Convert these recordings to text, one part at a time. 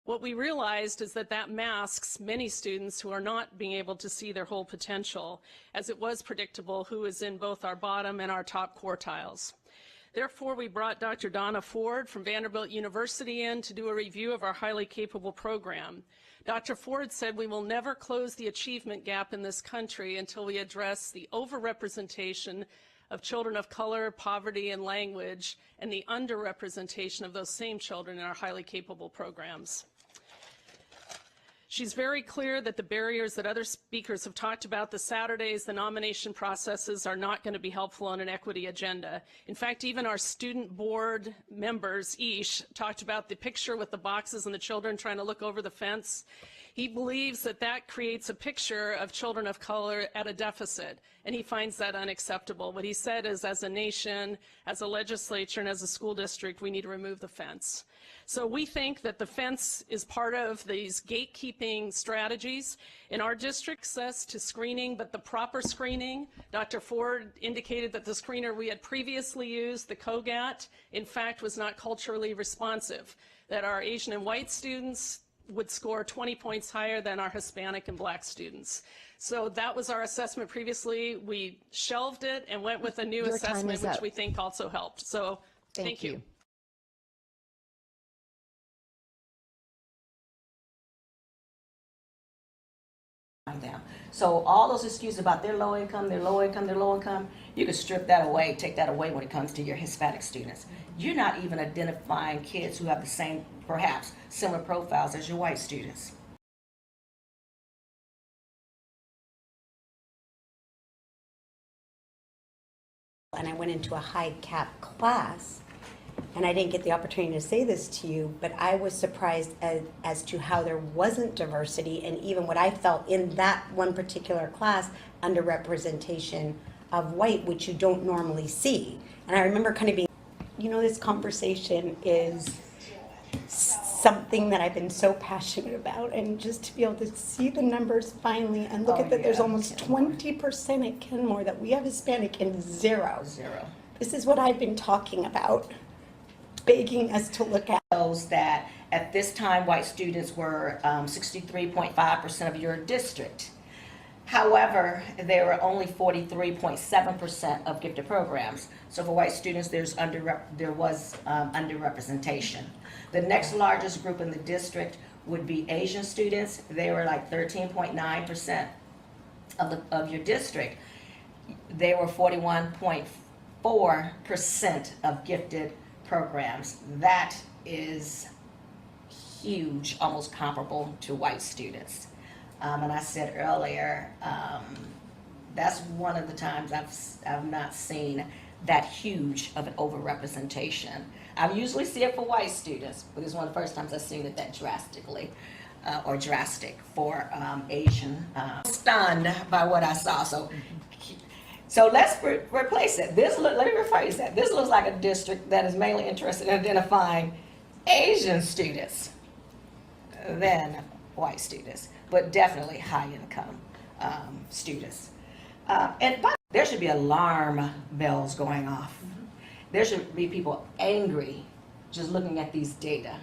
What we realized is that that masks many students who are not being able to see their whole potential, as it was predictable who is in both our bottom and our top quartiles. Therefore, we brought Dr. Donna Ford from Vanderbilt University in to do a review of our highly capable program. Dr. Ford said we will never close the achievement gap in this country until we address the overrepresentation of children of color, poverty, and language, and the underrepresentation of those same children in our highly capable programs. She's very clear that the barriers that other speakers have talked about, the Saturdays, the nomination processes, are not going to be helpful on an equity agenda. In fact, even our student board members, Ish, talked about the picture with the boxes and the children trying to look over the fence. He believes that that creates a picture of children of color at a deficit, and he finds that unacceptable. What he said is, as a nation, as a legislature, and as a school district, we need to remove the fence. So we think that the fence is part of these gatekeeping strategies. In our district, access to screening, but the proper screening, Dr. Ford indicated that the screener we had previously used, the COGAT, in fact, was not culturally responsive, that our Asian and white students would score 20 points higher than our Hispanic and Black students. So that was our assessment previously. We shelved it and went with a new assessment, which we think also helped. So thank you. Them. So all those excuses about their low income, you can strip that away, take that away when it comes to your Hispanic students. You're not even identifying kids who have the same, perhaps, similar profiles as your white students. And I went into a high cap class, and I didn't get the opportunity to say this to you, but I was surprised as to how there wasn't diversity, and even what I felt in that one particular class, underrepresentation of white, which you don't normally see. And I remember kind of being, you know, this conversation is something that I've been so passionate about, and just to be able to see the numbers finally and look at that, there's almost 20% at Kenmore that we have Hispanic and zero. This is what I've been talking about, begging us to look at. Shows that at this time, white students were 63.5% of your district. However, there were only 43.7% of gifted programs. So for white students, there was underrepresentation. The next largest group in the district would be Asian students. They were like 13.9% of your district. They were 41.4% of gifted programs. That is huge, almost comparable to white students. And I said earlier, that's one of the times I've not seen that huge of an overrepresentation. I usually see it for white students, but it's one of the first times I've seen it that drastic for Asian. Stunned by what I saw. So let's replace it. Let me rephrase that. This looks like a district that is mainly interested in identifying Asian students than white students, but definitely high income students. And there should be alarm bells going off. There should be people angry just looking at these data.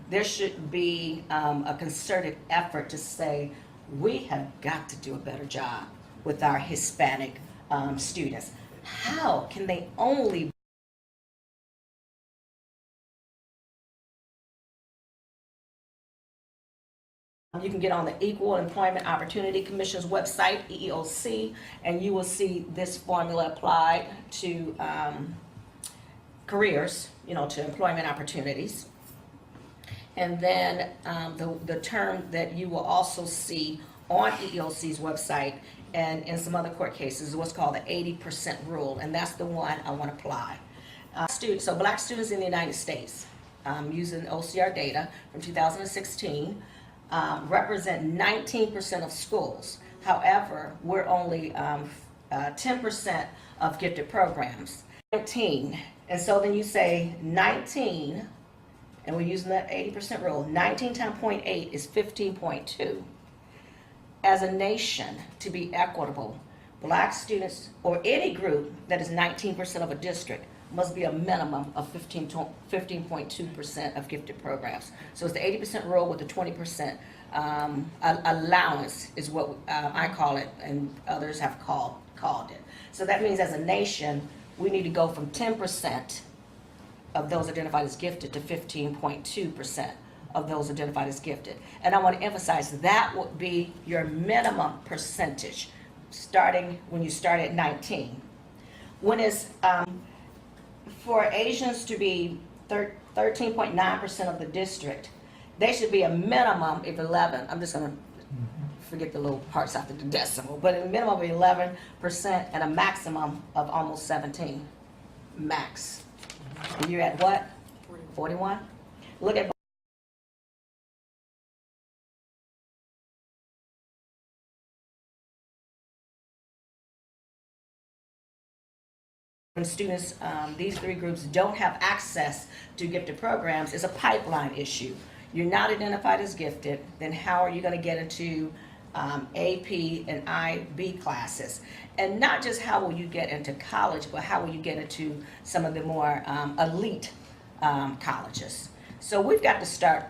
There should be a concerted effort to say, we have got to do a better job with our Hispanic students. How can they only You can get on the Equal Employment Opportunity Commission's website, EEOC, and you will see this formula applied to careers, to employment opportunities. And then the term that you will also see on EEOC's website and in some other court cases is what's called the 80% rule, and that's the one I want to apply. So black students in the United States, using OCR data from 2016, represent 19% of schools. However, we're only 10% of gifted programs. 19, and so then you say 19, and we're using that 80% rule. 19 times 0.8 is 15.2. As a nation, to be equitable, black students, or any group that is 19% of a district, must be a minimum of 15.2% of gifted programs. So it's the 80% rule with the 20% allowance is what I call it, and others have called it. So that means as a nation, we need to go from 10% of those identified as gifted to 15.2% of those identified as gifted. And I want to emphasize that would be your minimum percentage starting when you start at 19. When it's for Asians to be 13.9% of the district, they should be a minimum of 11. I'm just going to forget the little parts after the decimal, but a minimum of 11% and a maximum of almost 17 max. And you're at what? 41? Look at when students, these three groups don't have access to gifted programs, is a pipeline issue. You're not identified as gifted, then how are you going to get into AP and IB classes? And not just how will you get into college, but how will you get into some of the more elite colleges? So we've got to start